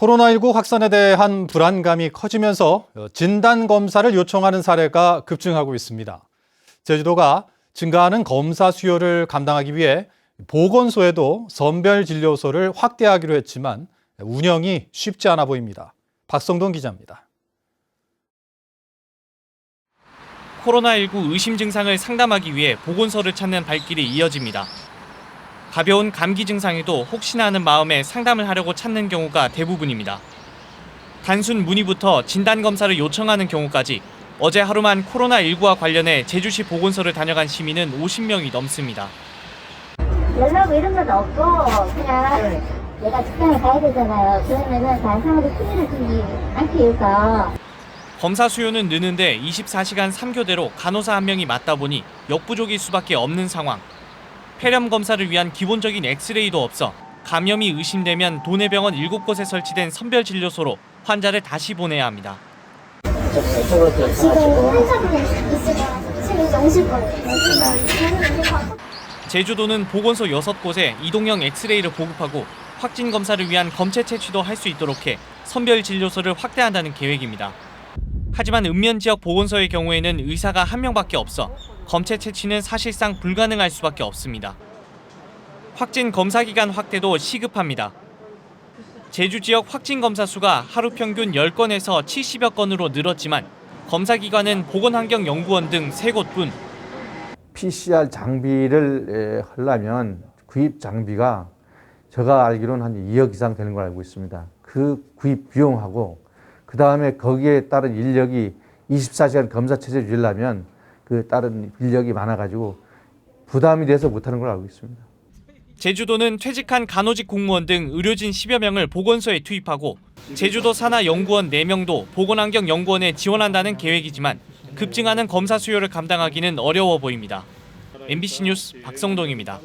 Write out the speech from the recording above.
코로나19 확산에 대한 불안감이 커지면서 진단검사를 요청하는 사례가 급증하고 있습니다. 제주도가 증가하는 검사 수요를 감당하기 위해 보건소에도 선별진료소를 확대하기로 했지만 운영이 쉽지 않아 보입니다. 박성동 기자입니다. 코로나19 의심 증상을 상담하기 위해 보건소를 찾는 발길이 이어집니다. 가벼운 감기 증상에도 혹시나 하는 마음에 상담을 하려고 찾는 경우가 대부분입니다. 단순 문의부터 진단검사를 요청하는 경우까지 어제 하루만 코로나19와 관련해 제주시 보건소를 다녀간 시민은 50명이 넘습니다. 연락 이런 건 없고 그냥 내가 직장에 가야 되잖아요. 그러면은 다른 사람한테 피해를 주지 않기 위해서. 검사 수요는 느는데 24시간 3교대로 간호사 한 명이 맞다 보니 역부족일 수밖에 없는 상황. 폐렴 검사를 위한 기본적인 엑스레이도 없어 감염이 의심되면 도내병원 7곳에 설치된 선별진료소로 환자를 다시 보내야 합니다. 지금 환자분이 있으면 지금 영실 거예요. 제주도는 보건소 6곳에 이동형 엑스레이를 보급하고 확진 검사를 위한 검체 채취도 할 수 있도록 해 선별진료소를 확대한다는 계획입니다. 하지만 읍면 지역 보건소의 경우에는 의사가 한 명밖에 없어 검체 채취는 사실상 불가능할 수밖에 없습니다. 확진 검사 기간 확대도 시급합니다. 제주 지역 확진 검사 수가 하루 평균 10건에서 70여 건으로 늘었지만 검사 기관은 보건환경연구원 등 3곳뿐. PCR 장비를 하려면 구입 장비가 제가 알기로는 한 2억 이상 되는 걸 알고 있습니다. 그 구입 비용하고 그 다음에 거기에 따른 인력이 24시간 검사 체제를 유지하려면 그 다른 인력이 많아가지고 부담이 돼서 못하는 걸 알고 있습니다. 제주도는 퇴직한 간호직 공무원 등 의료진 10여 명을 보건소에 투입하고 제주도 산하 연구원 4명도 보건환경연구원에 지원한다는 계획이지만 급증하는 검사 수요를 감당하기는 어려워 보입니다. MBC 뉴스 박성동입니다.